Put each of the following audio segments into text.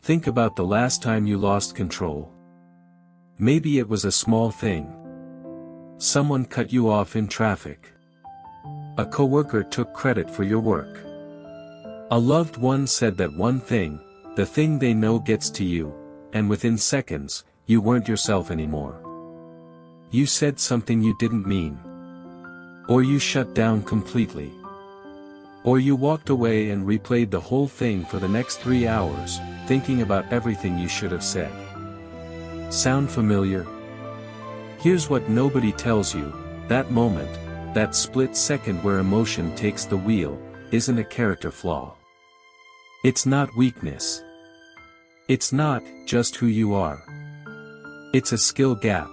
Think about the last time you lost control. Maybe it was a small thing. Someone cut you off in traffic. A coworker took credit for your work. A loved one said that one thing, the thing they know gets to you, and within seconds, you weren't yourself anymore. You said something you didn't mean. Or you shut down completely. Or you walked away and replayed the whole thing for the next 3 hours, thinking about everything you should have said. Sound familiar? Here's what nobody tells you: that moment, that split second where emotion takes the wheel, isn't a character flaw. It's not weakness. It's not just who you are. It's a skill gap.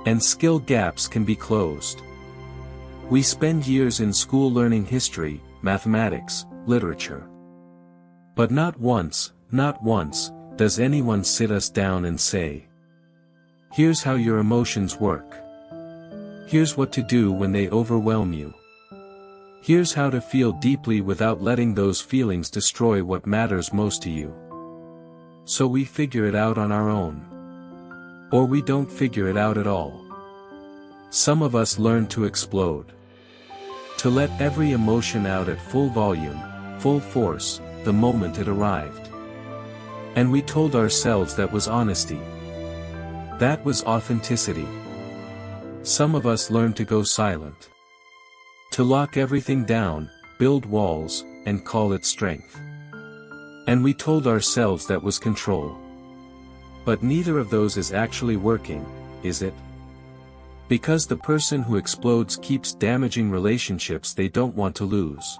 And skill gaps can be closed. We spend years in school learning history, mathematics, literature. But not once, does anyone sit us down and say, here's how your emotions work. Here's what to do when they overwhelm you. Here's how to feel deeply without letting those feelings destroy what matters most to you. So we figure it out on our own. Or we don't figure it out at all. Some of us learn to explode. To let every emotion out at full volume, full force, the moment it arrived. And we told ourselves that was honesty. That was authenticity. Some of us learned to go silent. To lock everything down, build walls, and call it strength. And we told ourselves that was control. But neither of those is actually working, is it? Because the person who explodes keeps damaging relationships they don't want to lose.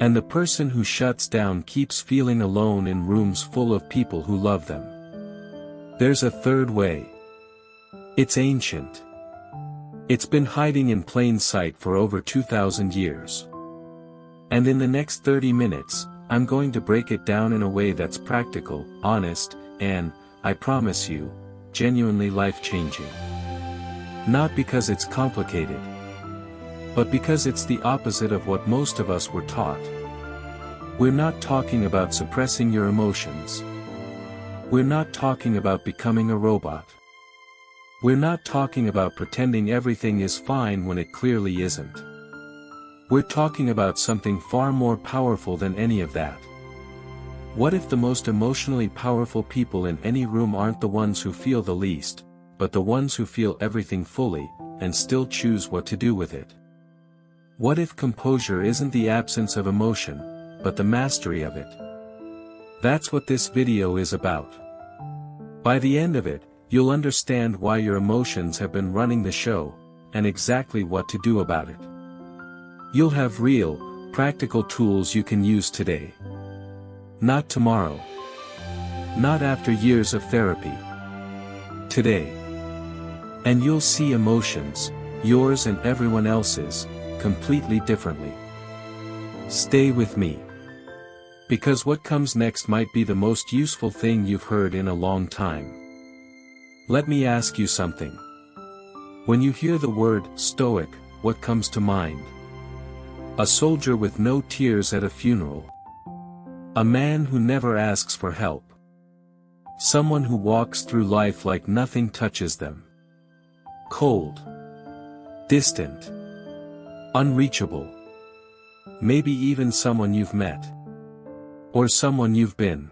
And the person who shuts down keeps feeling alone in rooms full of people who love them. There's a third way. It's ancient. It's been hiding in plain sight for over 2,000 years. And in the next 30 minutes, I'm going to break it down in a way that's practical, honest, and, I promise you, genuinely life-changing. Not because it's complicated, but because it's the opposite of what most of us were taught. We're not talking about suppressing your emotions. We're not talking about becoming a robot. We're not talking about pretending everything is fine when it clearly isn't. We're talking about something far more powerful than any of that. What if the most emotionally powerful people in any room aren't the ones who feel the least, but the ones who feel everything fully, and still choose what to do with it? What if composure isn't the absence of emotion, but the mastery of it? That's what this video is about. By the end of it, you'll understand why your emotions have been running the show, and exactly what to do about it. You'll have real, practical tools you can use today. Not tomorrow. Not after years of therapy. Today. And you'll see emotions, yours and everyone else's, completely differently. Stay with me. Because what comes next might be the most useful thing you've heard in a long time. Let me ask you something. When you hear the word stoic, what comes to mind? A soldier with no tears at a funeral. A man who never asks for help. Someone who walks through life like nothing touches them. Cold. Distant. Unreachable. Maybe even someone you've met. Or someone you've been.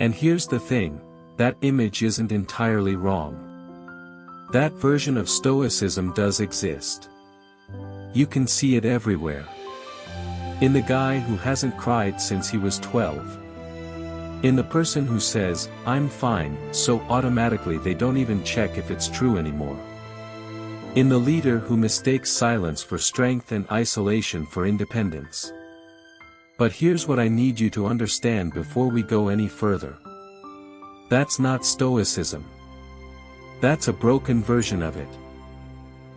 And here's the thing, that image isn't entirely wrong. That version of Stoicism does exist. You can see it everywhere. In the guy who hasn't cried since he was 12. In the person who says, I'm fine, so automatically they don't even check if it's true anymore. In the leader who mistakes silence for strength and isolation for independence. But here's what I need you to understand before we go any further. That's not Stoicism. That's a broken version of it.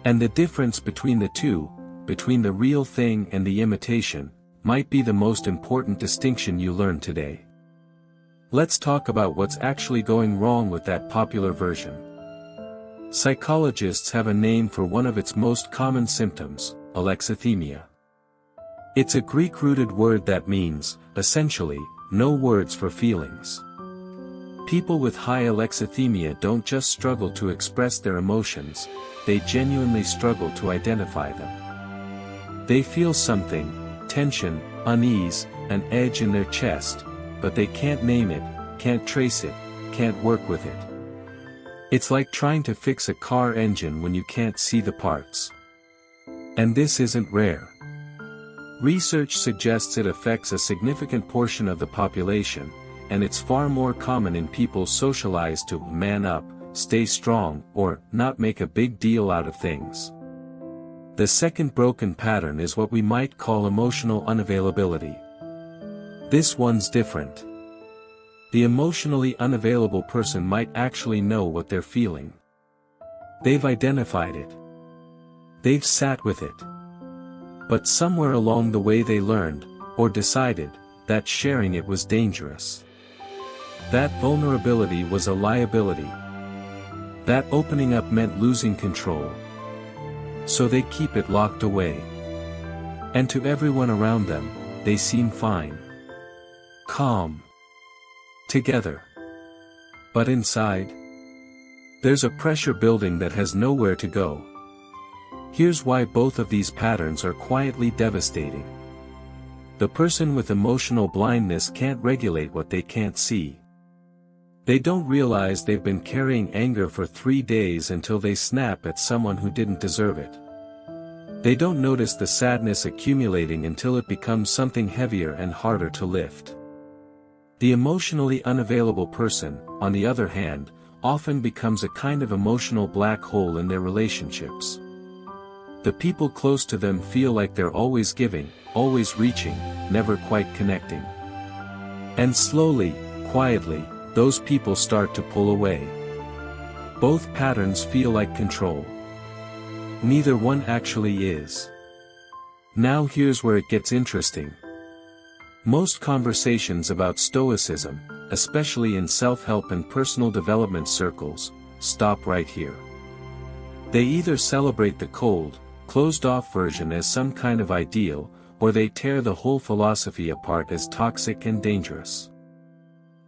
And the difference between the two, between the real thing and the imitation, might be the most important distinction you learn today. Let's talk about what's actually going wrong with that popular version. Psychologists have a name for one of its most common symptoms, alexithymia. It's a Greek-rooted word that means, essentially, no words for feelings. People with high alexithymia don't just struggle to express their emotions, they genuinely struggle to identify them. They feel something, tension, unease, an edge in their chest, but they can't name it, can't trace it, can't work with it. It's like trying to fix a car engine when you can't see the parts. And this isn't rare. Research suggests it affects a significant portion of the population, and it's far more common in people socialized to man up, stay strong, or not make a big deal out of things. The second broken pattern is what we might call emotional unavailability. This one's different. The emotionally unavailable person might actually know what they're feeling. They've identified it. They've sat with it. But somewhere along the way they learned, or decided, that sharing it was dangerous. That vulnerability was a liability. That opening up meant losing control. So they keep it locked away. And to everyone around them, they seem fine. Calm. Together. But inside, there's a pressure building that has nowhere to go. Here's why both of these patterns are quietly devastating. The person with emotional blindness can't regulate what they can't see. They don't realize they've been carrying anger for 3 days until they snap at someone who didn't deserve it. They don't notice the sadness accumulating until it becomes something heavier and harder to lift. The emotionally unavailable person, on the other hand, often becomes a kind of emotional black hole in their relationships. The people close to them feel like they're always giving, always reaching, never quite connecting. And slowly, quietly, those people start to pull away. Both patterns feel like control. Neither one actually is. Now here's where it gets interesting. Most conversations about Stoicism, especially in self-help and personal development circles, stop right here. They either celebrate the cold, closed-off version as some kind of ideal, or they tear the whole philosophy apart as toxic and dangerous.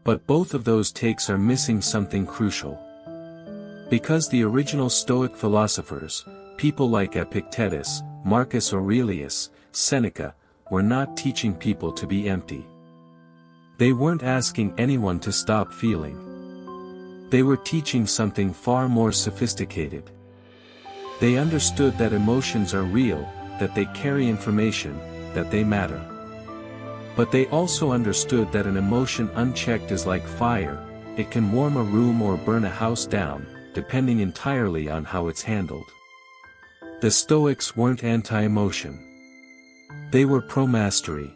But both of those takes are missing something crucial. Because the original Stoic philosophers, people like Epictetus, Marcus Aurelius, Seneca, were not teaching people to be empty. They weren't asking anyone to stop feeling. They were teaching something far more sophisticated. They understood that emotions are real, that they carry information, that they matter. But they also understood that an emotion unchecked is like fire, it can warm a room or burn a house down, depending entirely on how it's handled. The Stoics weren't anti-emotion. They were pro-mastery.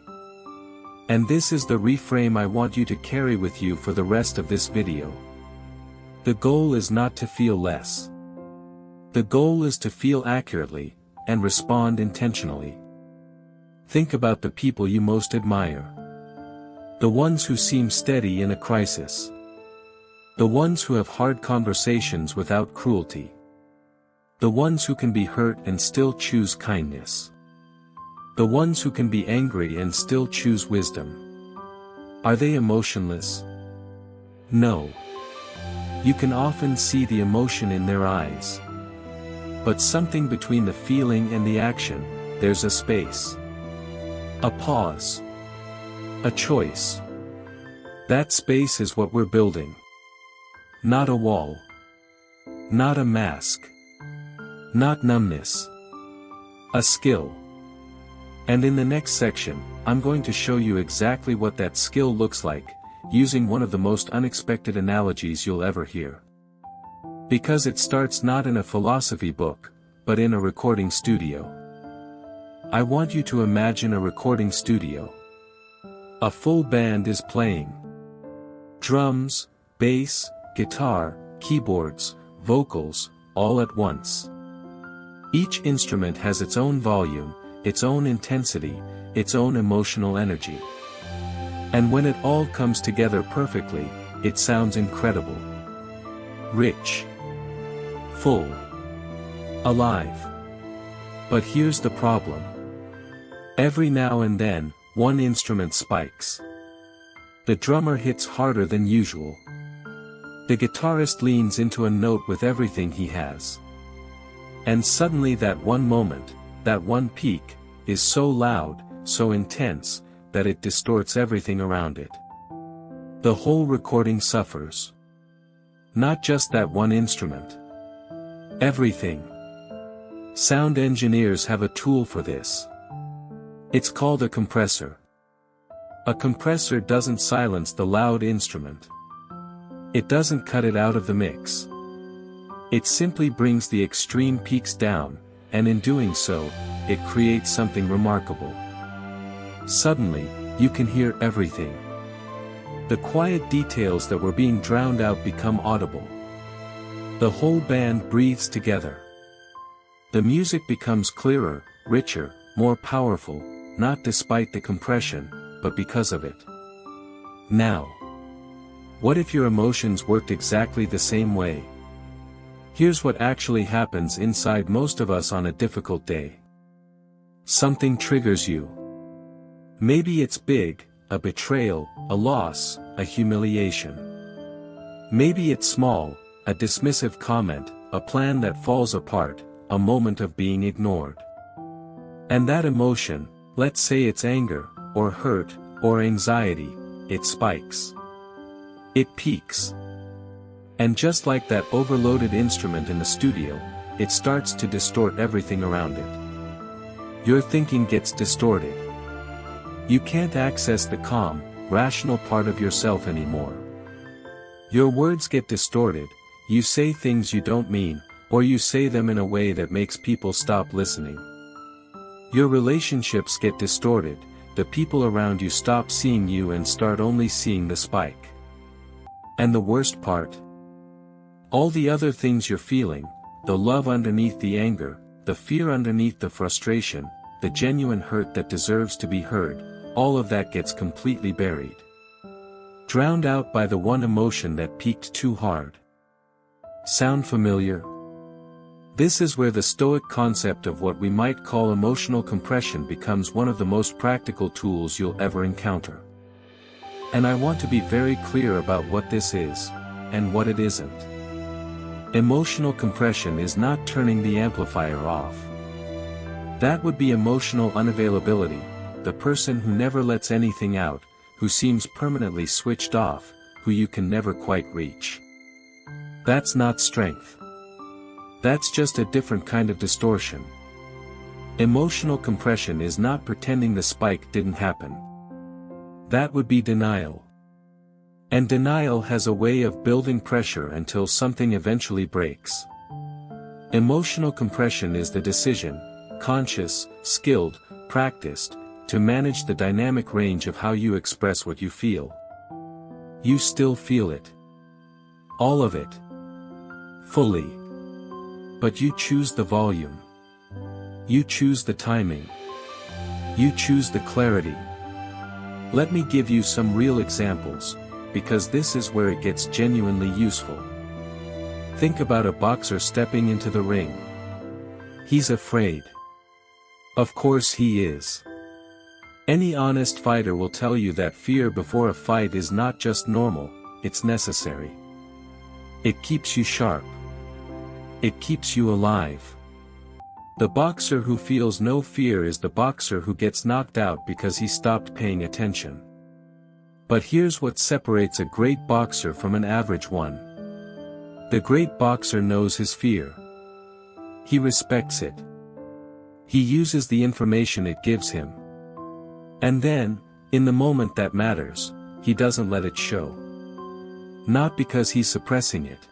And this is the reframe I want you to carry with you for the rest of this video. The goal is not to feel less. The goal is to feel accurately, and respond intentionally. Think about the people you most admire. The ones who seem steady in a crisis. The ones who have hard conversations without cruelty. The ones who can be hurt and still choose kindness. The ones who can be angry and still choose wisdom. Are they emotionless? No. You can often see the emotion in their eyes. But something between the feeling and the action, there's a space. A pause. A choice. That space is what we're building. Not a wall. Not a mask. Not numbness. A skill. And in the next section, I'm going to show you exactly what that skill looks like, using one of the most unexpected analogies you'll ever hear. Because it starts not in a philosophy book, but in a recording studio. I want you to imagine a recording studio. A full band is playing. Drums, bass, guitar, keyboards, vocals, all at once. Each instrument has its own volume, its own intensity, its own emotional energy. And when it all comes together perfectly, it sounds incredible. Rich. Full. Alive. But here's the problem. Every now and then, one instrument spikes. The drummer hits harder than usual. The guitarist leans into a note with everything he has. And suddenly that one moment, that one peak, is so loud, so intense, that it distorts everything around it. The whole recording suffers. Not just that one instrument. Everything. Sound engineers have a tool for this. It's called a compressor. A compressor doesn't silence the loud instrument. It doesn't cut it out of the mix. It simply brings the extreme peaks down, and in doing so, it creates something remarkable. Suddenly, you can hear everything. The quiet details that were being drowned out become audible. The whole band breathes together. The music becomes clearer, richer, more powerful, not despite the compression, but because of it. Now, what if your emotions worked exactly the same way? Here's what actually happens inside most of us on a difficult day. Something triggers you. Maybe it's big, a betrayal, a loss, a humiliation. Maybe it's small, a dismissive comment, a plan that falls apart, a moment of being ignored. And that emotion, let's say it's anger, or hurt, or anxiety, it spikes. It peaks. And just like that overloaded instrument in the studio, it starts to distort everything around it. Your thinking gets distorted. You can't access the calm, rational part of yourself anymore. Your words get distorted, you say things you don't mean, or you say them in a way that makes people stop listening. Your relationships get distorted, the people around you stop seeing you and start only seeing the spike. And the worst part? All the other things you're feeling, the love underneath the anger, the fear underneath the frustration, the genuine hurt that deserves to be heard, all of that gets completely buried. Drowned out by the one emotion that peaked too hard. Sound familiar? This is where the Stoic concept of what we might call emotional compression becomes one of the most practical tools you'll ever encounter. And I want to be very clear about what this is, and what it isn't. Emotional compression is not turning the amplifier off. That would be emotional unavailability, the person who never lets anything out, who seems permanently switched off, who you can never quite reach. That's not strength. That's just a different kind of distortion. Emotional compression is not pretending the spike didn't happen. That would be denial. And denial has a way of building pressure until something eventually breaks. Emotional compression is the decision, conscious, skilled, practiced, to manage the dynamic range of how you express what you feel. You still feel it. All of it. Fully. But you choose the volume. You choose the timing. You choose the clarity. Let me give you some real examples, because this is where it gets genuinely useful. Think about a boxer stepping into the ring. He's afraid. Of course he is. Any honest fighter will tell you that fear before a fight is not just normal, it's necessary. It keeps you sharp. It keeps you alive. The boxer who feels no fear is the boxer who gets knocked out because he stopped paying attention. But here's what separates a great boxer from an average one. The great boxer knows his fear. He respects it. He uses the information it gives him. And then, in the moment that matters, he doesn't let it show. Not because he's suppressing it,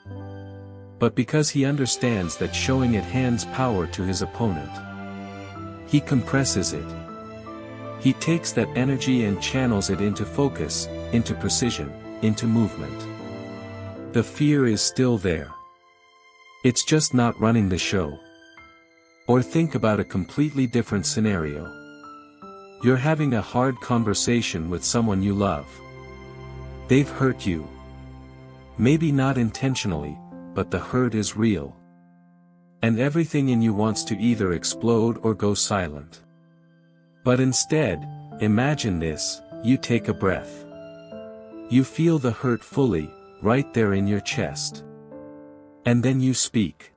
but because he understands that showing it hands power to his opponent. He compresses it. He takes that energy and channels it into focus, into precision, into movement. The fear is still there. It's just not running the show. Or think about a completely different scenario. You're having a hard conversation with someone you love. They've hurt you. Maybe not intentionally, but the hurt is real. And everything in you wants to either explode or go silent. But instead, imagine this, you take a breath. You feel the hurt fully, right there in your chest. And then you speak.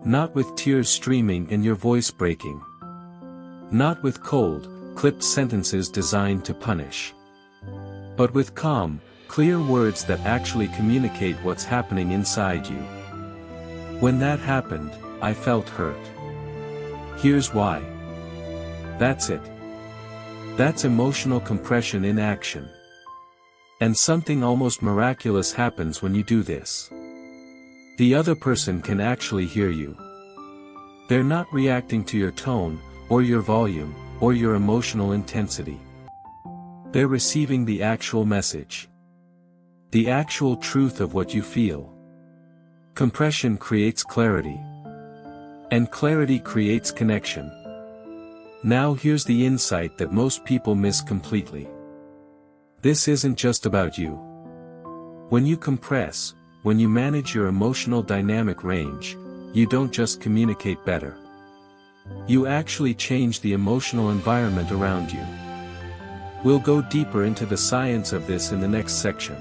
Not with tears streaming and your voice breaking. Not with cold, clipped sentences designed to punish. But with calm, clear words that actually communicate what's happening inside you. When that happened, I felt hurt. Here's why. That's it. That's emotional compression in action. And something almost miraculous happens when you do this. The other person can actually hear you. They're not reacting to your tone, or your volume, or your emotional intensity. They're receiving the actual message. The actual truth of what you feel. Compression creates clarity. And clarity creates connection. Now here's the insight that most people miss completely. This isn't just about you. When you compress, when you manage your emotional dynamic range, you don't just communicate better. You actually change the emotional environment around you. We'll go deeper into the science of this in the next section.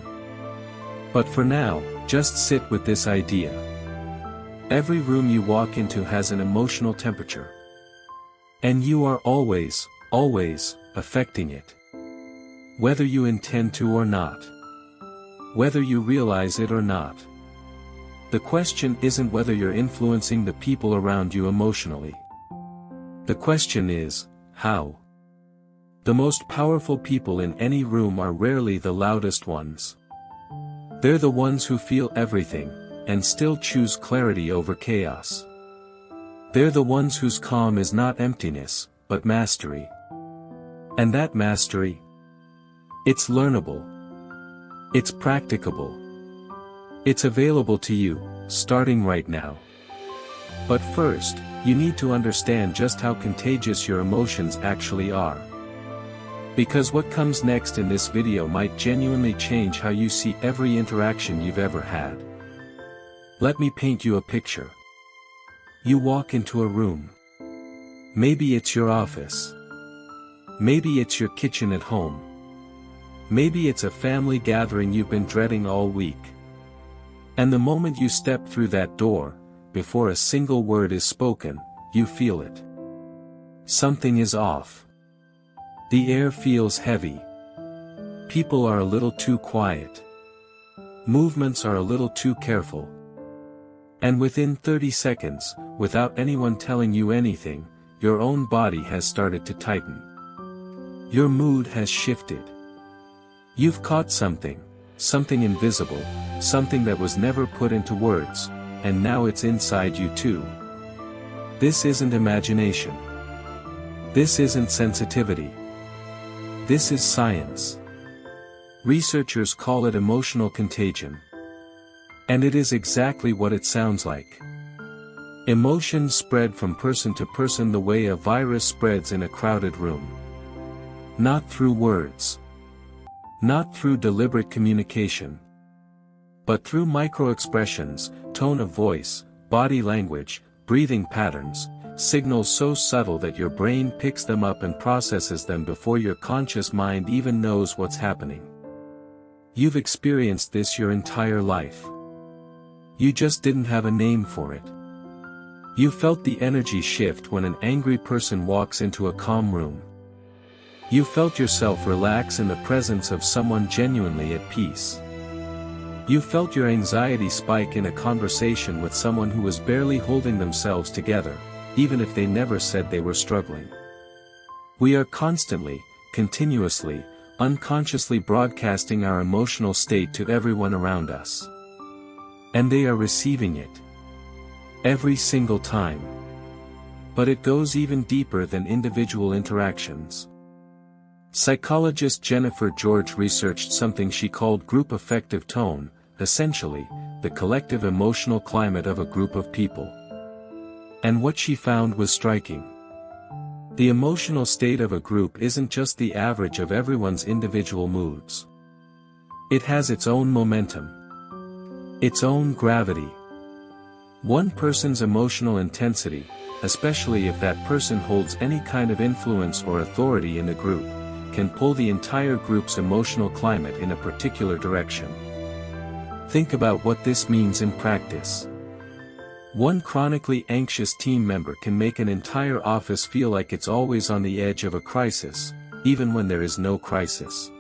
But for now, just sit with this idea. Every room you walk into has an emotional temperature. And you are always affecting it. Whether you intend to or not. Whether you realize it or not. The question isn't whether you're influencing the people around you emotionally. The question is, how? The most powerful people in any room are rarely the loudest ones. They're the ones who feel everything, and still choose clarity over chaos. They're the ones whose calm is not emptiness, but mastery. And that mastery? It's learnable. It's practicable. It's available to you, starting right now. But first, you need to understand just how contagious your emotions actually are. Because what comes next in this video might genuinely change how you see every interaction you've ever had. Let me paint you a picture. You walk into a room. Maybe it's your office. Maybe it's your kitchen at home. Maybe it's a family gathering you've been dreading all week. And the moment you step through that door, before a single word is spoken, you feel it. Something is off. The air feels heavy. People are a little too quiet. Movements are a little too careful. And within 30 seconds, without anyone telling you anything, your own body has started to tighten. Your mood has shifted. You've caught something invisible, something that was never put into words, and now it's inside you too. This isn't imagination. This isn't sensitivity. This is science. Researchers call it emotional contagion. And it is exactly what it sounds like. Emotions spread from person to person the way a virus spreads in a crowded room. Not through words. Not through deliberate communication. But through micro-expressions, tone of voice, body language, breathing patterns, signals so subtle that your brain picks them up and processes them before your conscious mind even knows what's happening. You've experienced this your entire life. You just didn't have a name for it. You felt the energy shift when an angry person walks into a calm room. You felt yourself relax in the presence of someone genuinely at peace. You felt your anxiety spike in a conversation with someone who was barely holding themselves together, even if they never said they were struggling. We are constantly, continuously, unconsciously broadcasting our emotional state to everyone around us. And they are receiving it. Every single time. But it goes even deeper than individual interactions. Psychologist Jennifer George researched something she called group affective tone, essentially, the collective emotional climate of a group of people. And what she found was striking. The emotional state of a group isn't just the average of everyone's individual moods. It has its own momentum. Its own gravity. One person's emotional intensity, especially if that person holds any kind of influence or authority in the group, can pull the entire group's emotional climate in a particular direction. Think about what this means in practice. One chronically anxious team member can make an entire office feel like it's always on the edge of a crisis, even when there is no crisis.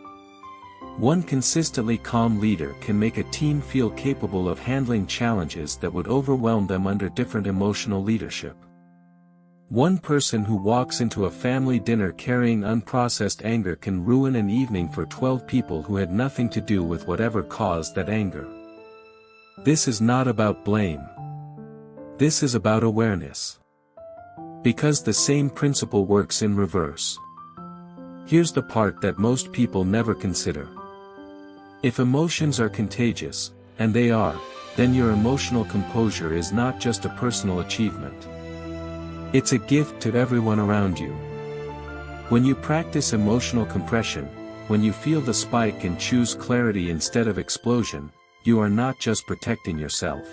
One consistently calm leader can make a team feel capable of handling challenges that would overwhelm them under different emotional leadership. One person who walks into a family dinner carrying unprocessed anger can ruin an evening for 12 people who had nothing to do with whatever caused that anger. This is not about blame. This is about awareness. Because the same principle works in reverse. Here's the part that most people never consider. If emotions are contagious, and they are, then your emotional composure is not just a personal achievement. It's a gift to everyone around you. When you practice emotional compression, when you feel the spike and choose clarity instead of explosion, you are not just protecting yourself.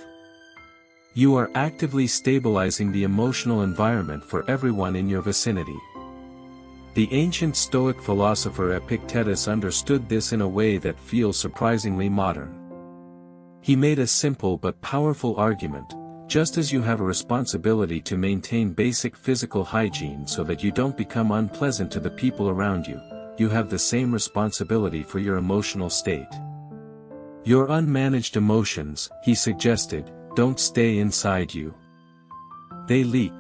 You are actively stabilizing the emotional environment for everyone in your vicinity. The ancient Stoic philosopher Epictetus understood this in a way that feels surprisingly modern. He made a simple but powerful argument: just as you have a responsibility to maintain basic physical hygiene so that you don't become unpleasant to the people around you, you have the same responsibility for your emotional state. Your unmanaged emotions, he suggested, don't stay inside you. They leak.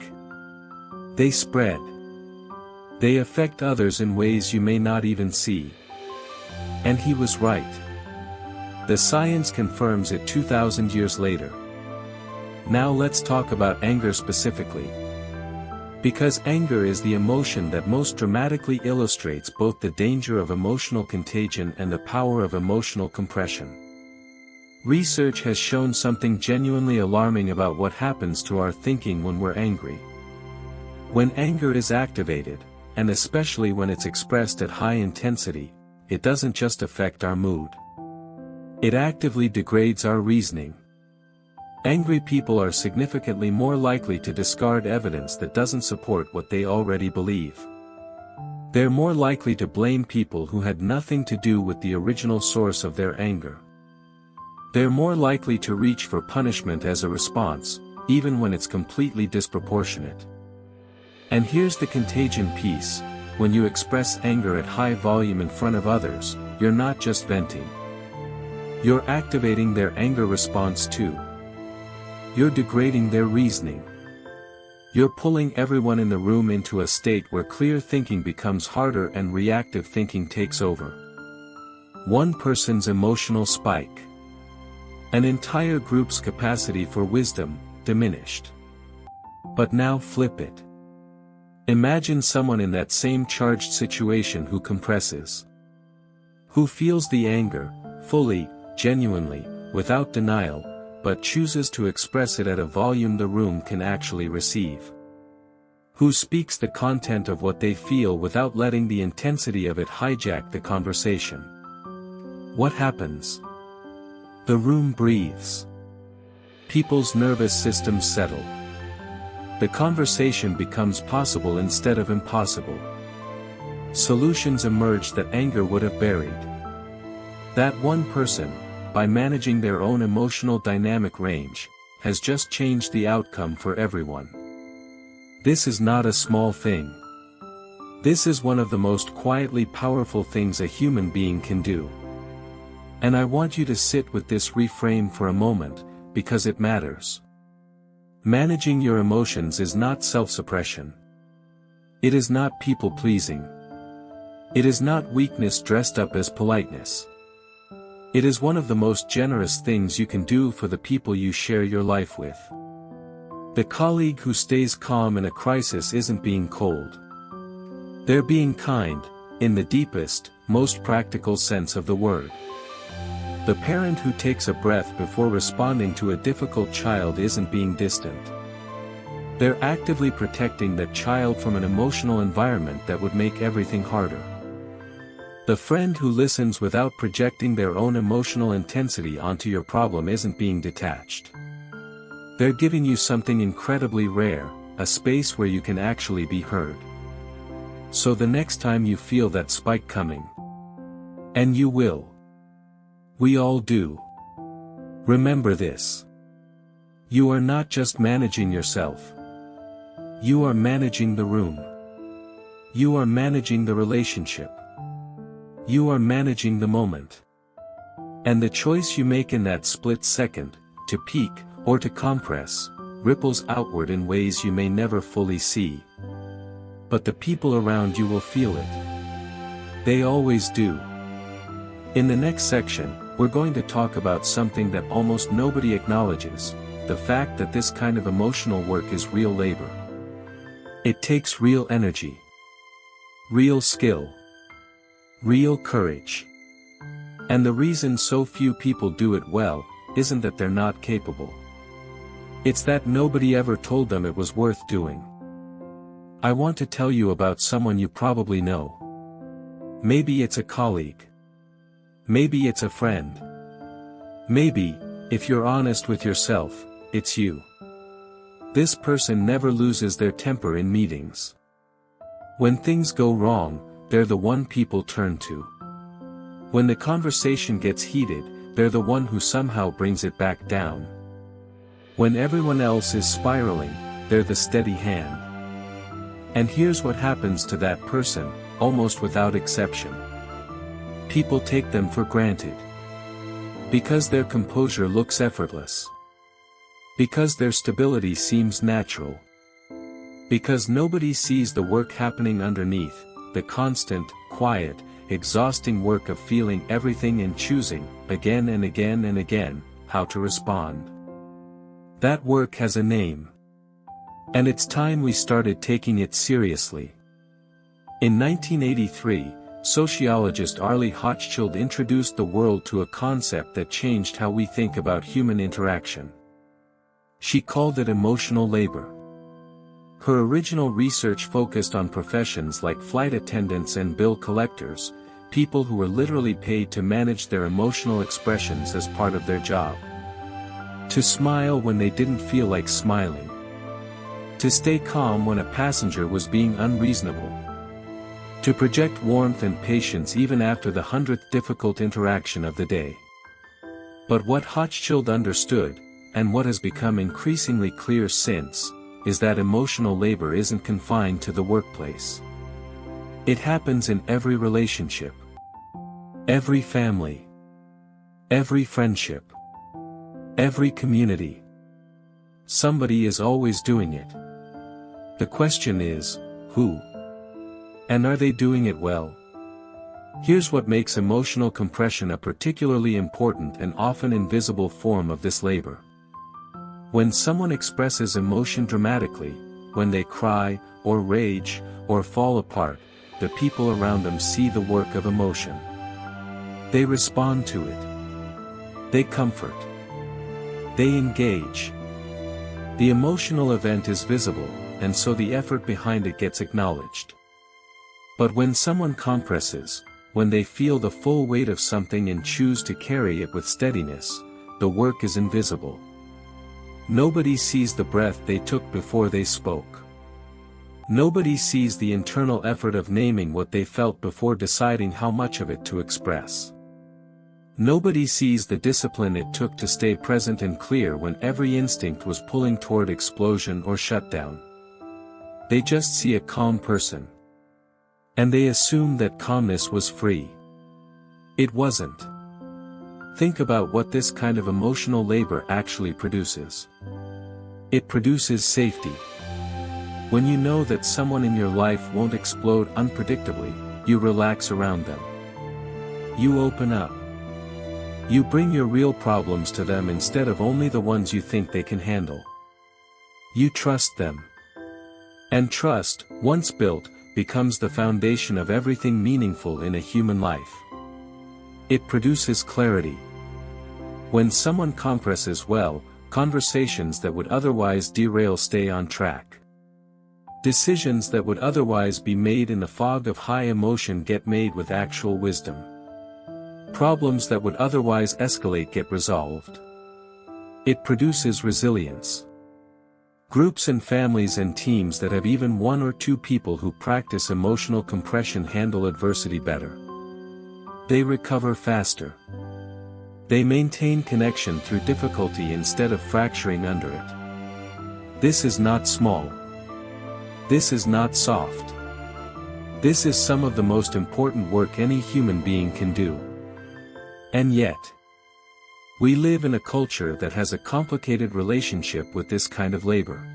They spread. They affect others in ways you may not even see. And he was right. The science confirms it 2,000 years later. Now let's talk about anger specifically. Because anger is the emotion that most dramatically illustrates both the danger of emotional contagion and the power of emotional compression. Research has shown something genuinely alarming about what happens to our thinking when we're angry. When anger is activated, and especially when it's expressed at high intensity, it doesn't just affect our mood. It actively degrades our reasoning. Angry people are significantly more likely to discard evidence that doesn't support what they already believe. They're more likely to blame people who had nothing to do with the original source of their anger. They're more likely to reach for punishment as a response, even when it's completely disproportionate. And here's the contagion piece: when you express anger at high volume in front of others, you're not just venting. You're activating their anger response too. You're degrading their reasoning. You're pulling everyone in the room into a state where clear thinking becomes harder and reactive thinking takes over. One person's emotional spike. An entire group's capacity for wisdom, diminished. But now flip it. Imagine someone in that same charged situation who compresses. Who feels the anger, fully, genuinely, without denial, but chooses to express it at a volume the room can actually receive. Who speaks the content of what they feel without letting the intensity of it hijack the conversation. What happens? The room breathes. People's nervous systems settle. The conversation becomes possible instead of impossible. Solutions emerge that anger would have buried. That one person, by managing their own emotional dynamic range, has just changed the outcome for everyone. This is not a small thing. This is one of the most quietly powerful things a human being can do. And I want you to sit with this reframe for a moment, because it matters. Managing your emotions is not self-suppression. It is not people-pleasing. It is not weakness dressed up as politeness. It is one of the most generous things you can do for the people you share your life with. The colleague who stays calm in a crisis isn't being cold. They're being kind, in the deepest, most practical sense of the word. The parent who takes a breath before responding to a difficult child isn't being distant. They're actively protecting that child from an emotional environment that would make everything harder. The friend who listens without projecting their own emotional intensity onto your problem isn't being detached. They're giving you something incredibly rare, a space where you can actually be heard. So the next time you feel that spike coming, and you will. We all do. Remember this. You are not just managing yourself. You are managing the room. You are managing the relationship. You are managing the moment. And the choice you make in that split second, to peak, or to compress, ripples outward in ways you may never fully see. But the people around you will feel it. They always do. In the next section, we're going to talk about something that almost nobody acknowledges, the fact that this kind of emotional work is real labor. It takes real energy, real skill, real courage. And the reason so few people do it well, isn't that they're not capable. It's that nobody ever told them it was worth doing. I want to tell you about someone you probably know. Maybe it's a colleague. Maybe it's a friend. Maybe, if you're honest with yourself, it's you. This person never loses their temper in meetings. When things go wrong, they're the one people turn to. When the conversation gets heated, they're the one who somehow brings it back down. When everyone else is spiraling, they're the steady hand. And here's what happens to that person, almost without exception. People take them for granted. Because their composure looks effortless. Because their stability seems natural. Because nobody sees the work happening underneath, the constant, quiet, exhausting work of feeling everything and choosing, again and again and again, how to respond. That work has a name. And it's time we started taking it seriously. In 1983, sociologist Arlie Hochschild introduced the world to a concept that changed how we think about human interaction. She called it emotional labor. Her original research focused on professions like flight attendants and bill collectors, people who were literally paid to manage their emotional expressions as part of their job. To smile when they didn't feel like smiling. To stay calm when a passenger was being unreasonable. To project warmth and patience even after the 100th difficult interaction of the day. But what Hochschild understood, and what has become increasingly clear since, is that emotional labor isn't confined to the workplace. It happens in every relationship. Every family. Every friendship. Every community. Somebody is always doing it. The question is, who? And are they doing it well? Here's what makes emotional compression a particularly important and often invisible form of this labor. When someone expresses emotion dramatically, when they cry, or rage, or fall apart, the people around them see the work of emotion. They respond to it. They comfort. They engage. The emotional event is visible, and so the effort behind it gets acknowledged. But when someone compresses, when they feel the full weight of something and choose to carry it with steadiness, the work is invisible. Nobody sees the breath they took before they spoke. Nobody sees the internal effort of naming what they felt before deciding how much of it to express. Nobody sees the discipline it took to stay present and clear when every instinct was pulling toward explosion or shutdown. They just see a calm person. And they assume that calmness was free. It wasn't. Think about what this kind of emotional labor actually produces. It produces safety. When you know that someone in your life won't explode unpredictably, you relax around them. You open up. You bring your real problems to them instead of only the ones you think they can handle. You trust them. And trust, once built, becomes the foundation of everything meaningful in a human life. It produces clarity. When someone compresses well, conversations that would otherwise derail stay on track. Decisions that would otherwise be made in the fog of high emotion get made with actual wisdom. Problems that would otherwise escalate get resolved. It produces resilience. Groups and families and teams that have even one or two people who practice emotional compression handle adversity better. They recover faster. They maintain connection through difficulty instead of fracturing under it. This is not small. This is not soft. This is some of the most important work any human being can do. And yet, we live in a culture that has a complicated relationship with this kind of labor.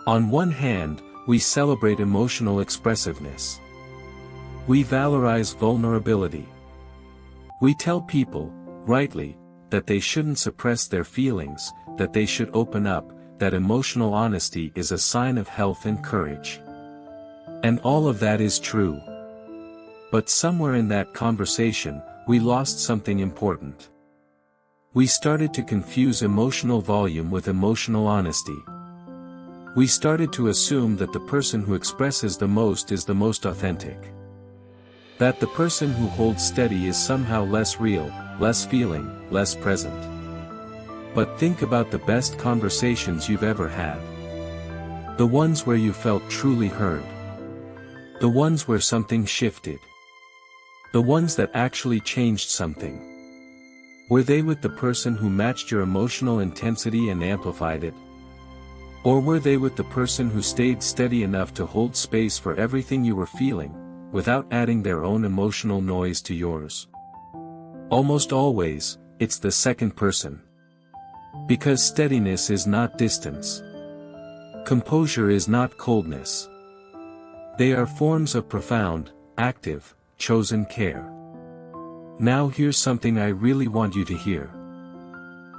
On one hand, we celebrate emotional expressiveness. We valorize vulnerability. We tell people, rightly, that they shouldn't suppress their feelings, that they should open up, that emotional honesty is a sign of health and courage. And all of that is true. But somewhere in that conversation, we lost something important. We started to confuse emotional volume with emotional honesty. We started to assume that the person who expresses the most is the most authentic. That the person who holds steady is somehow less real, less feeling, less present. But think about the best conversations you've ever had. The ones where you felt truly heard. The ones where something shifted. The ones that actually changed something. Were they with the person who matched your emotional intensity and amplified it? Or were they with the person who stayed steady enough to hold space for everything you were feeling, without adding their own emotional noise to yours? Almost always, it's the second person. Because steadiness is not distance. Composure is not coldness. They are forms of profound, active, chosen care. Now here's something I really want you to hear.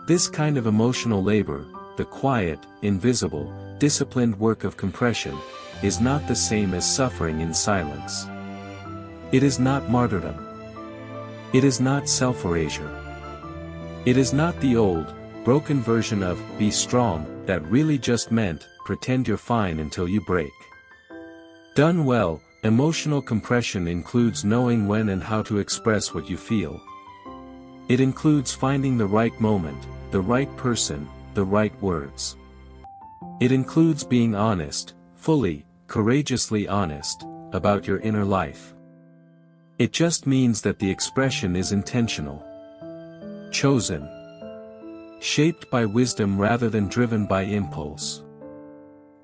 This kind of emotional labor, the quiet, invisible, disciplined work of compression, is not the same as suffering in silence. It is not martyrdom. It is not self-erasure. It is not the old, broken version of, be strong, that really just meant, pretend you're fine until you break. Done well, emotional compression includes knowing when and how to express what you feel. It includes finding the right moment, the right person, the right words. It includes being honest, fully, courageously honest, about your inner life. It just means that the expression is intentional. Chosen. Shaped by wisdom rather than driven by impulse.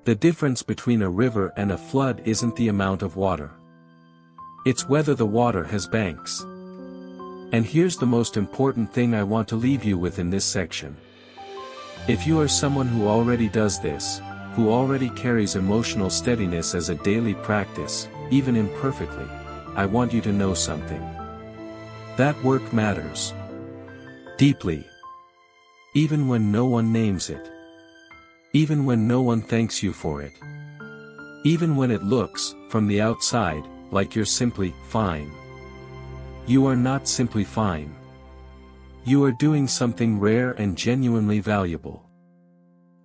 The difference between a river and a flood isn't the amount of water. It's whether the water has banks. And here's the most important thing I want to leave you with in this section. If you are someone who already does this, who already carries emotional steadiness as a daily practice, even imperfectly, I want you to know something. That work matters. Deeply. Even when no one names it. Even when no one thanks you for it. Even when it looks, from the outside, like you're simply fine. You are not simply fine. You are doing something rare and genuinely valuable.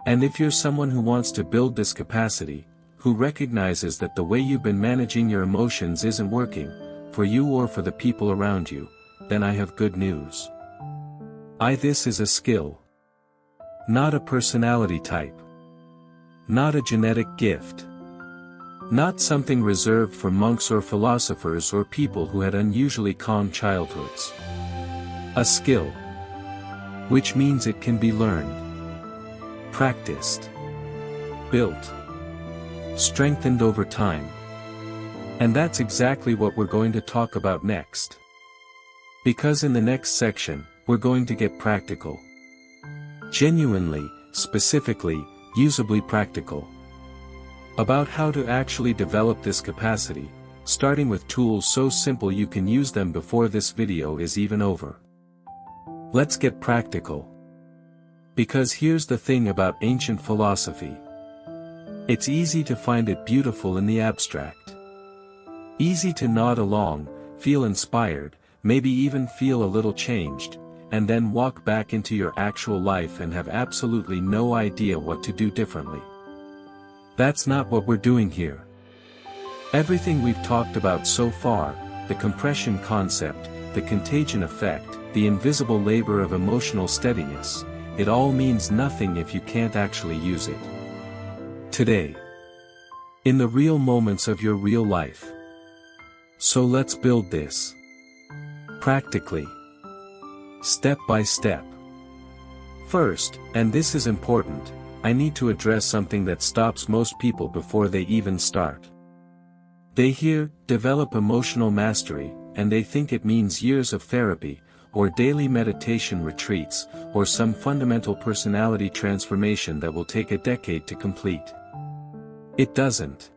And if you're someone who wants to build this capacity, who recognizes that the way you've been managing your emotions isn't working, for you or for the people around you, then I have good news. This is a skill. Not a personality type. Not a genetic gift. Not something reserved for monks or philosophers or people who had unusually calm childhoods. A skill. Which means it can be learned. Practiced. Built. Strengthened over time. And that's exactly what we're going to talk about next. Because in the next section, we're going to get practical. Genuinely, specifically, usably practical. About how to actually develop this capacity, starting with tools so simple you can use them before this video is even over. Let's get practical. Because here's the thing about ancient philosophy. It's easy to find it beautiful in the abstract. Easy to nod along, feel inspired, maybe even feel a little changed, and then walk back into your actual life and have absolutely no idea what to do differently. That's not what we're doing here. Everything we've talked about so far, the compression concept, the contagion effect, the invisible labor of emotional steadiness, it all means nothing if you can't actually use it. Today. In the real moments of your real life. So let's build this. Practically. Step by step. First, and this is important, I need to address something that stops most people before they even start. They hear, develop emotional mastery, and they think it means years of therapy, or daily meditation retreats, or some fundamental personality transformation that will take a decade to complete. It doesn't.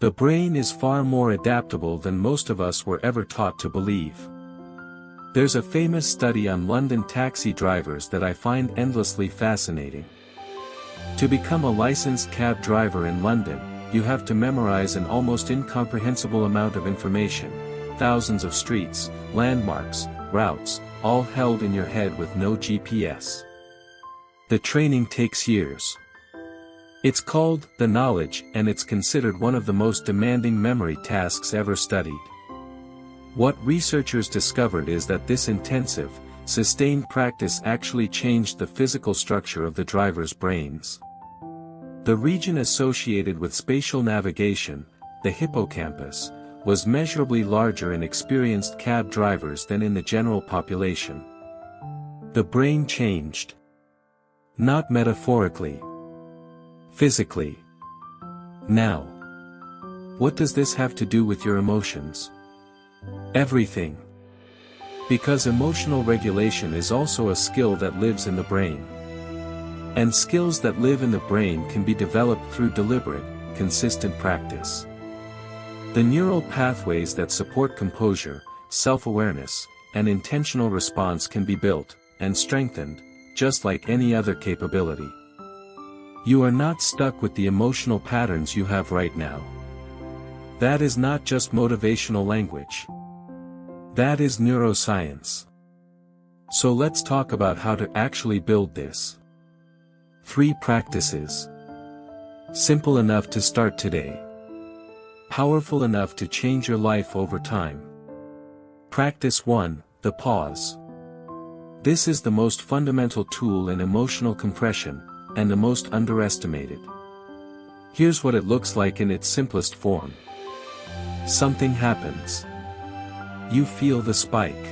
The brain is far more adaptable than most of us were ever taught to believe. There's a famous study on London taxi drivers that I find endlessly fascinating. To become a licensed cab driver in London, you have to memorize an almost incomprehensible amount of information, thousands of streets, landmarks, routes, all held in your head with no GPS. The training takes years. It's called the knowledge, and it's considered one of the most demanding memory tasks ever studied. What researchers discovered is that this intensive, sustained practice actually changed the physical structure of the drivers' brains. The region associated with spatial navigation, the hippocampus, was measurably larger in experienced cab drivers than in the general population. The brain changed. Not metaphorically. Physically. Now. What does this have to do with your emotions? Everything. Because emotional regulation is also a skill that lives in the brain. And skills that live in the brain can be developed through deliberate, consistent practice. The neural pathways that support composure, self-awareness, and intentional response can be built, and strengthened, just like any other capability. You are not stuck with the emotional patterns you have right now. That is not just motivational language. That is neuroscience. So let's talk about how to actually build this. 3 practices. Simple enough to start today. Powerful enough to change your life over time. Practice 1, the pause. This is the most fundamental tool in emotional compression, and the most underestimated. Here's what it looks like in its simplest form. Something happens. You feel the spike.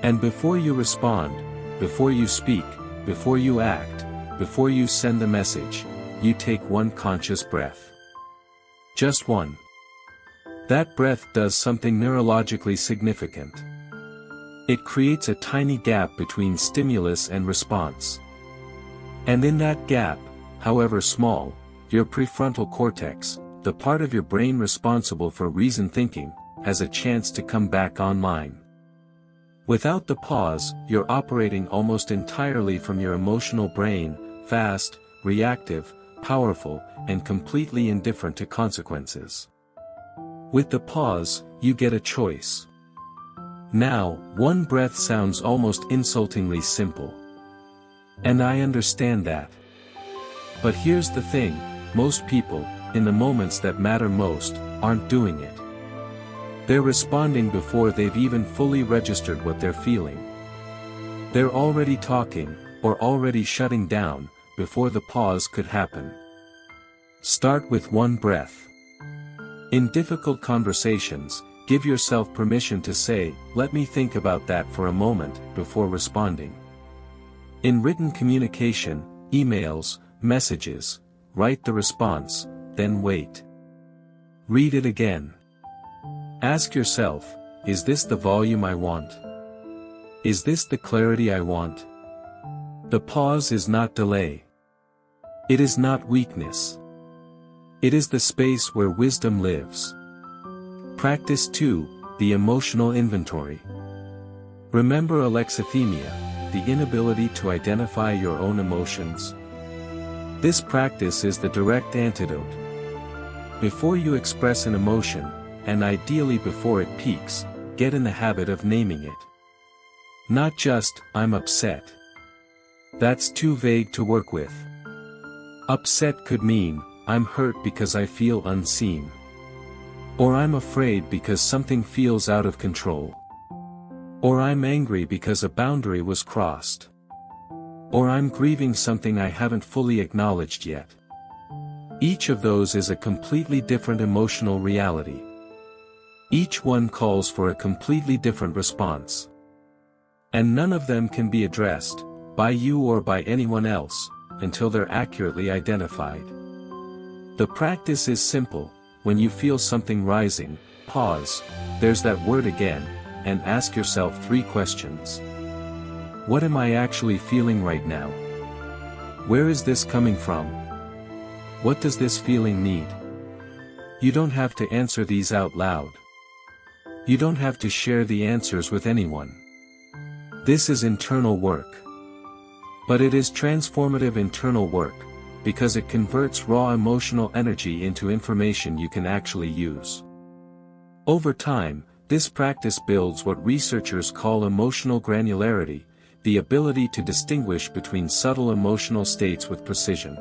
And before you respond, before you speak, before you act, before you send the message, you take one conscious breath. Just one. That breath does something neurologically significant. It creates a tiny gap between stimulus and response. And in that gap, however small, your prefrontal cortex, the part of your brain responsible for reasoned thinking, has a chance to come back online. Without the pause, you're operating almost entirely from your emotional brain, fast, reactive, powerful, and completely indifferent to consequences. With the pause, you get a choice. Now, one breath sounds almost insultingly simple. And I understand that. But here's the thing, most people, in the moments that matter most, aren't doing it. They're responding before they've even fully registered what they're feeling. They're already talking, or already shutting down, before the pause could happen. Start with one breath. In difficult conversations, give yourself permission to say, "Let me think about that for a moment," before responding. In written communication, emails, messages, write the response, then wait. Read it again. Ask yourself, is this the volume I want? Is this the clarity I want? The pause is not delay. It is not weakness. It is the space where wisdom lives. Practice 2, the emotional inventory. Remember alexithymia, the inability to identify your own emotions? This practice is the direct antidote. Before you express an emotion, and ideally before it peaks, get in the habit of naming it. Not just, "I'm upset." That's too vague to work with. Upset could mean, "I'm hurt because I feel unseen." Or "I'm afraid because something feels out of control." Or "I'm angry because a boundary was crossed." Or "I'm grieving something I haven't fully acknowledged yet." Each of those is a completely different emotional reality. Each one calls for a completely different response. And none of them can be addressed, by you or by anyone else, until they're accurately identified. The practice is simple. When you feel something rising, pause, there's that word again, and ask yourself 3 questions. What am I actually feeling right now? Where is this coming from? What does this feeling need? You don't have to answer these out loud. You don't have to share the answers with anyone. This is internal work. But it is transformative internal work, because it converts raw emotional energy into information you can actually use. Over time, this practice builds what researchers call emotional granularity, the ability to distinguish between subtle emotional states with precision.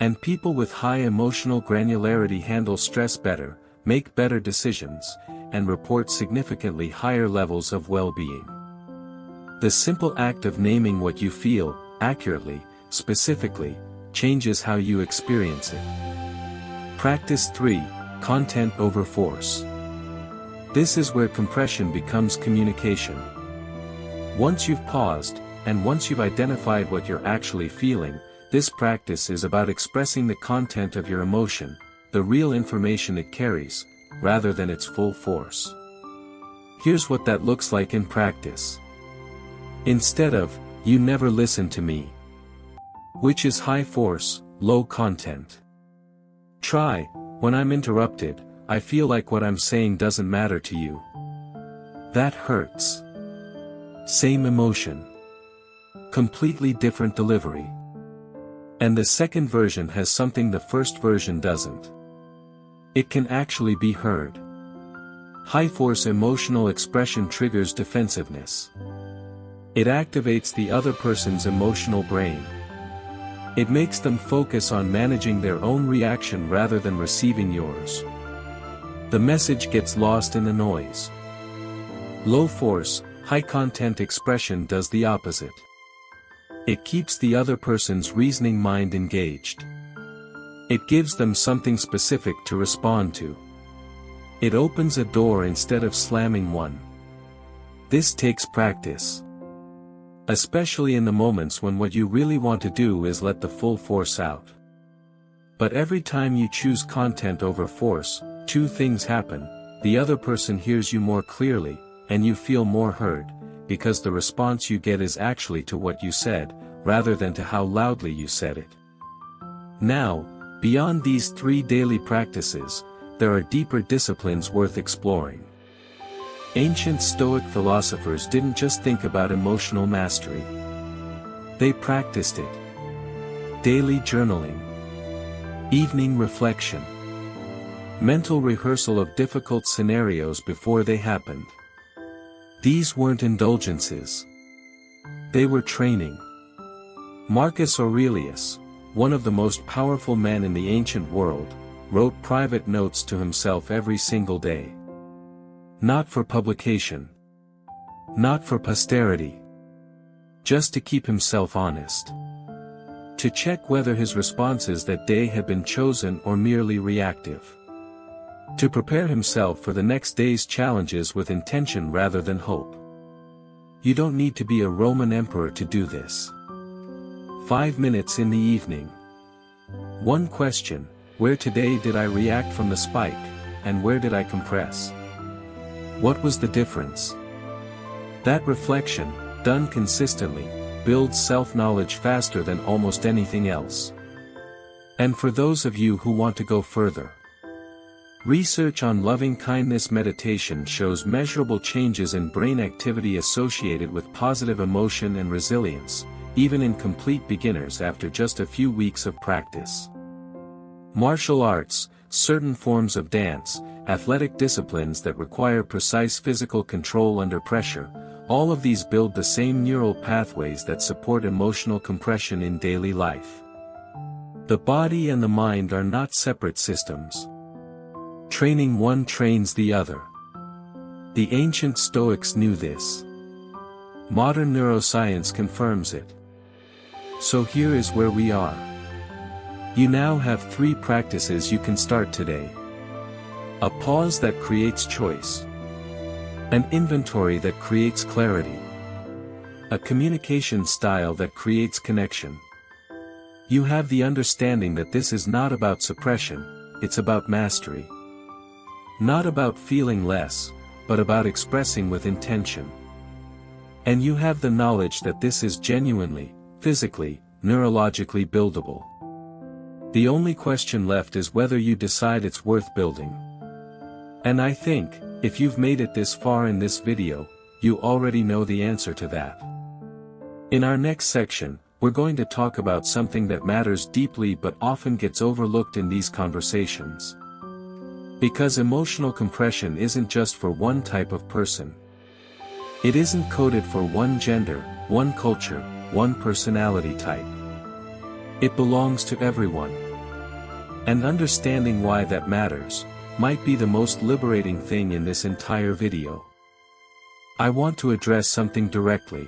And people with high emotional granularity handle stress better, make better decisions, and report significantly higher levels of well-being. The simple act of naming what you feel, accurately, specifically, changes how you experience it. Practice 3, content over force. This is where compression becomes communication. Once you've paused, and once you've identified what you're actually feeling, this practice is about expressing the content of your emotion, the real information it carries, rather than its full force. Here's what that looks like in practice. Instead of, "You never listen to me," which is high force, low content. Try, "When I'm interrupted, I feel like what I'm saying doesn't matter to you. That hurts." Same emotion. Completely different delivery. And the second version has something the first version doesn't. It can actually be heard. High-force emotional expression triggers defensiveness. It activates the other person's emotional brain. It makes them focus on managing their own reaction rather than receiving yours. The message gets lost in the noise. Low-force, high-content expression does the opposite. It keeps the other person's reasoning mind engaged. It gives them something specific to respond to. It opens a door instead of slamming one. This takes practice. Especially in the moments when what you really want to do is let the full force out. But every time you choose content over force, 2 things happen: the other person hears you more clearly, and you feel more heard, because the response you get is actually to what you said, rather than to how loudly you said it. Now, beyond these 3 daily practices, there are deeper disciplines worth exploring. Ancient Stoic philosophers didn't just think about emotional mastery. They practiced it. Daily journaling. Evening reflection. Mental rehearsal of difficult scenarios before they happened. These weren't indulgences. They were training. Marcus Aurelius, one of the most powerful men in the ancient world, wrote private notes to himself every single day. Not for publication. Not for posterity. Just to keep himself honest. To check whether his responses that day had been chosen or merely reactive. To prepare himself for the next day's challenges with intention rather than hope. You don't need to be a Roman emperor to do this. 5 minutes in the evening. 1 question: where today did I react from the spike, and where did I compress? What was the difference? That reflection, done consistently, builds self-knowledge faster than almost anything else. And for those of you who want to go further, research on loving-kindness meditation shows measurable changes in brain activity associated with positive emotion and resilience, even in complete beginners after just a few weeks of practice. Martial arts, certain forms of dance, athletic disciplines that require precise physical control under pressure, all of these build the same neural pathways that support emotional compression in daily life. The body and the mind are not separate systems. Training one trains the other. The ancient Stoics knew this. Modern neuroscience confirms it. So here is where we are. You now have 3 practices you can start today. A pause that creates choice. An inventory that creates clarity. A communication style that creates connection. You have the understanding that this is not about suppression, it's about mastery. Not about feeling less, but about expressing with intention. And you have the knowledge that this is genuinely, physically, neurologically buildable. The only question left is whether you decide it's worth building. And I think, if you've made it this far in this video, you already know the answer to that. In our next section, we're going to talk about something that matters deeply but often gets overlooked in these conversations. Because emotional compression isn't just for one type of person. It isn't coded for one gender, one culture, one personality type. It belongs to everyone. And understanding why that matters might be the most liberating thing in this entire video. I want to address something directly.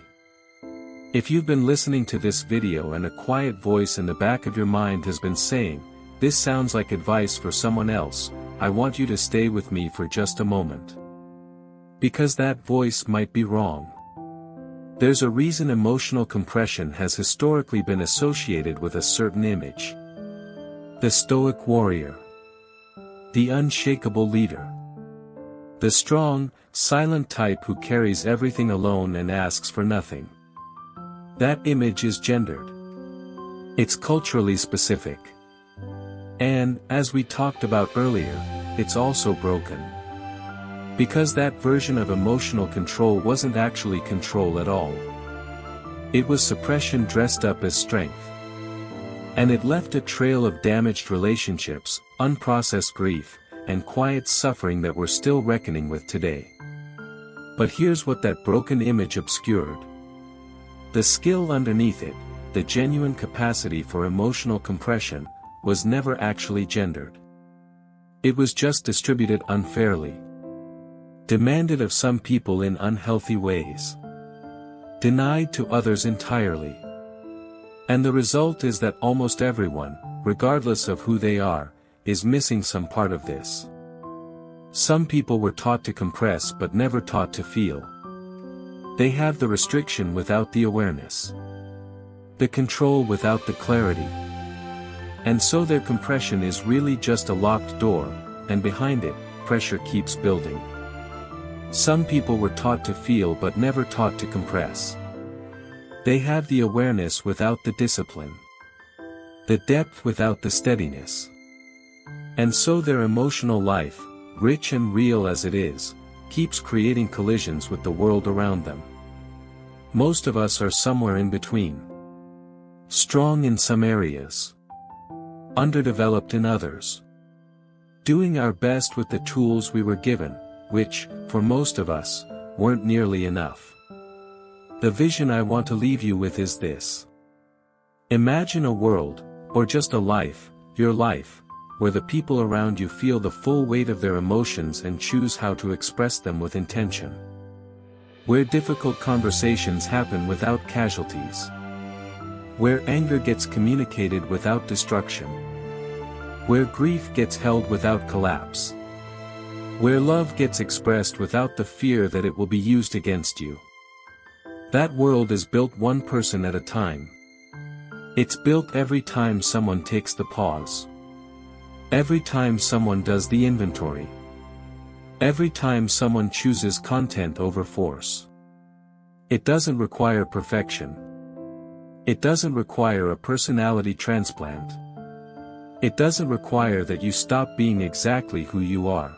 If you've been listening to this video and a quiet voice in the back of your mind has been saying, "This sounds like advice for someone else," I want you to stay with me for just a moment. Because that voice might be wrong. There's a reason emotional compression has historically been associated with a certain image. The Stoic warrior. The unshakable leader. The strong, silent type who carries everything alone and asks for nothing. That image is gendered. It's culturally specific. And, as we talked about earlier, it's also broken. Because that version of emotional control wasn't actually control at all. It was suppression dressed up as strength. And it left a trail of damaged relationships, unprocessed grief, and quiet suffering that we're still reckoning with today. But here's what that broken image obscured. The skill underneath it, the genuine capacity for emotional compression, was never actually gendered. It was just distributed unfairly. Demanded of some people in unhealthy ways. Denied to others entirely. And the result is that almost everyone, regardless of who they are, is missing some part of this. Some people were taught to compress but never taught to feel. They have the restriction without the awareness. The control without the clarity. And so their compression is really just a locked door, and behind it, pressure keeps building. Some people were taught to feel but never taught to compress. They have the awareness without the discipline. The depth without the steadiness. And so their emotional life, rich and real as it is, keeps creating collisions with the world around them. Most of us are somewhere in between. Strong in some areas. Underdeveloped in others. Doing our best with the tools we were given, which, for most of us, weren't nearly enough. The vision I want to leave you with is this. Imagine a world, or just a life, your life, where the people around you feel the full weight of their emotions and choose how to express them with intention. Where difficult conversations happen without casualties. Where anger gets communicated without destruction. Where grief gets held without collapse. Where love gets expressed without the fear that it will be used against you. That world is built one person at a time. It's built every time someone takes the pause. Every time someone does the inventory. Every time someone chooses content over force. It doesn't require perfection. It doesn't require a personality transplant. It doesn't require that you stop being exactly who you are.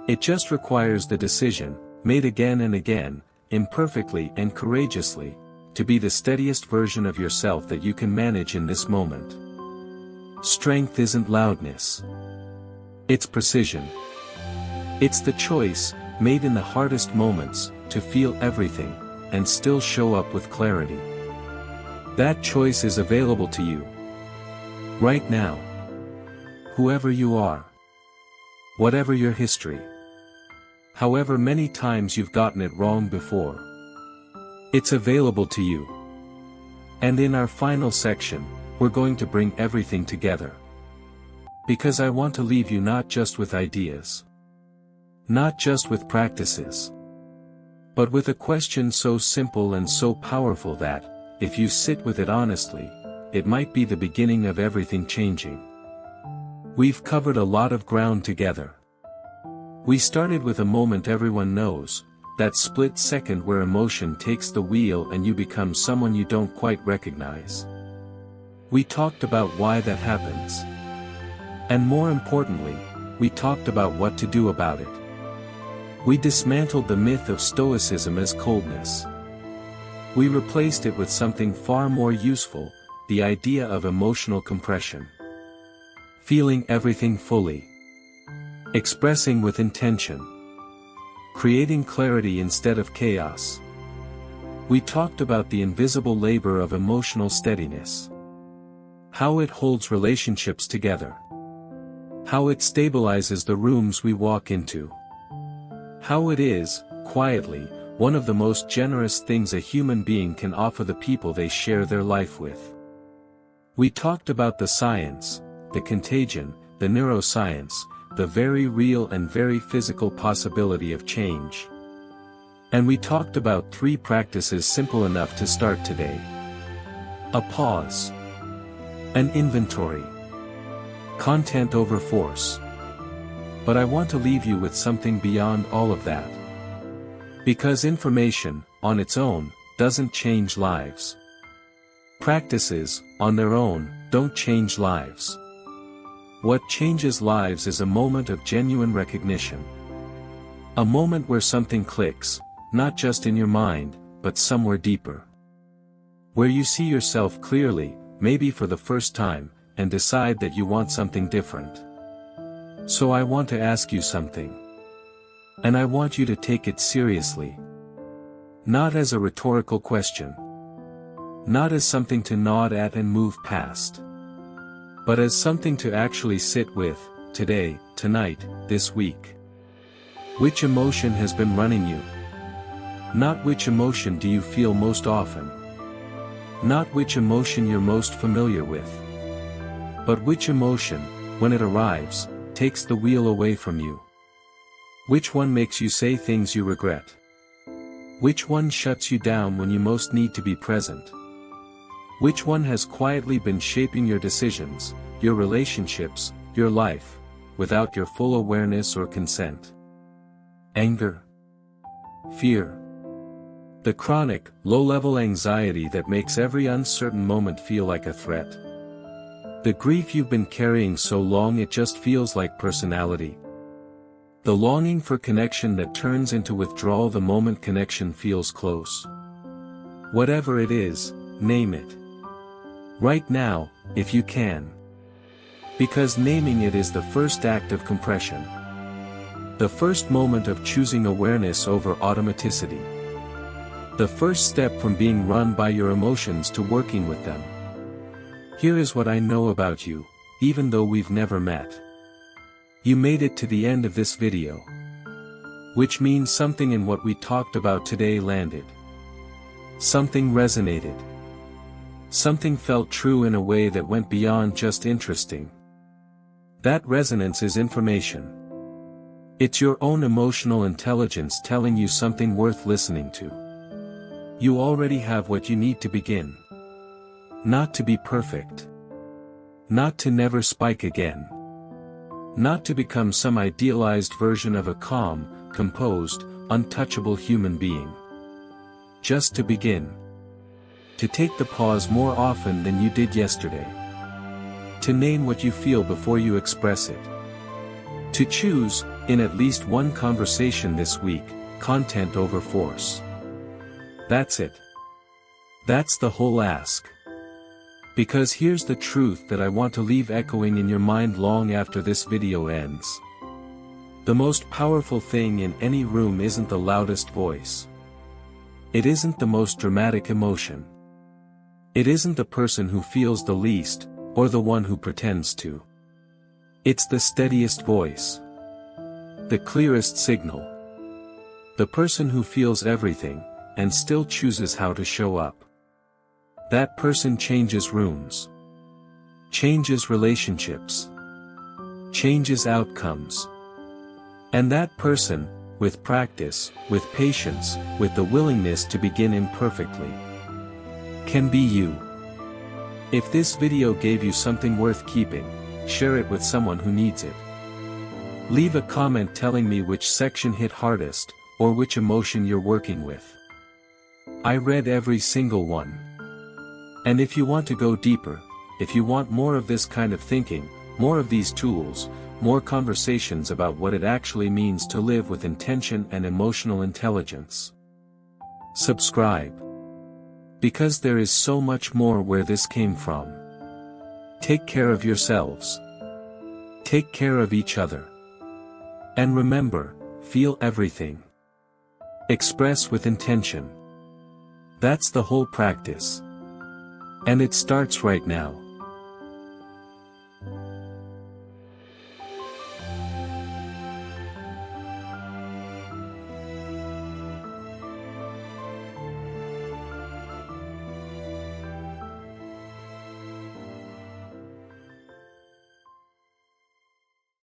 It just requires the decision, made again and again, imperfectly and courageously, to be the steadiest version of yourself that you can manage in this moment. Strength isn't loudness. It's precision. It's the choice, made in the hardest moments, to feel everything, and still show up with clarity. That choice is available to you. Right now. Whoever you are. Whatever your history. However many times you've gotten it wrong before. It's available to you. And in our final section, we're going to bring everything together. Because I want to leave you not just with ideas, not just with practices, but with a question so simple and so powerful that, if you sit with it honestly, it might be the beginning of everything changing. We've covered a lot of ground together. We started with a moment everyone knows, that split second where emotion takes the wheel and you become someone you don't quite recognize. We talked about why that happens. And more importantly, we talked about what to do about it. We dismantled the myth of Stoicism as coldness. We replaced it with something far more useful, the idea of emotional compression. Feeling everything fully. Expressing with intention. Creating clarity instead of chaos. We talked about the invisible labor of emotional steadiness. How it holds relationships together. How it stabilizes the rooms we walk into. How it is, quietly, one of the most generous things a human being can offer the people they share their life with. We talked about the science, the contagion, the neuroscience, the very real and very physical possibility of change. And we talked about 3 practices simple enough to start today. A pause. An inventory. Content over force. But I want to leave you with something beyond all of that. Because information, on its own, doesn't change lives. Practices, on their own, don't change lives. What changes lives is a moment of genuine recognition. A moment where something clicks, not just in your mind, but somewhere deeper. Where you see yourself clearly, maybe for the first time, and decide that you want something different. So I want to ask you something. And I want you to take it seriously. Not as a rhetorical question. Not as something to nod at and move past. But as something to actually sit with, today, tonight, this week. Which emotion has been running you? Not which emotion do you feel most often. Not which emotion you're most familiar with. But which emotion, when it arrives, takes the wheel away from you. Which one makes you say things you regret? Which one shuts you down when you most need to be present? Which one has quietly been shaping your decisions, your relationships, your life, without your full awareness or consent? Anger. Fear. The chronic, low-level anxiety that makes every uncertain moment feel like a threat. The grief you've been carrying so long it just feels like personality. The longing for connection that turns into withdrawal the moment connection feels close. Whatever it is, name it. Right now, if you can. Because naming it is the first act of compression. The first moment of choosing awareness over automaticity. The first step from being run by your emotions to working with them. Here is what I know about you, even though we've never met. You made it to the end of this video. Which means something in what we talked about today landed. Something resonated. Something felt true in a way that went beyond just interesting. That resonance is information. It's your own emotional intelligence telling you something worth listening to. You already have what you need to begin. Not to be perfect. Not to never spike again. Not to become some idealized version of a calm, composed, untouchable human being. Just to begin. To take the pause more often than you did yesterday. To name what you feel before you express it. To choose, in at least one conversation this week, content over force. That's it. That's the whole ask. Because here's the truth that I want to leave echoing in your mind long after this video ends. The most powerful thing in any room isn't the loudest voice. It isn't the most dramatic emotion. It isn't the person who feels the least, or the one who pretends to. It's the steadiest voice. The clearest signal. The person who feels everything, and still chooses how to show up. That person changes rooms. changes relationships, changes outcomes. And that person, with practice, with patience, with the willingness to begin imperfectly, can be you. If this video gave you something worth keeping, share it with someone who needs it. Leave a comment telling me which section hit hardest, or which emotion you're working with. I read every single one. And if you want to go deeper, if you want more of this kind of thinking, more of these tools, more conversations about what it actually means to live with intention and emotional intelligence, subscribe. Because there is so much more where this came from. Take care of yourselves. Take care of each other. And remember, feel everything. Express with intention. That's the whole practice. And it starts right now.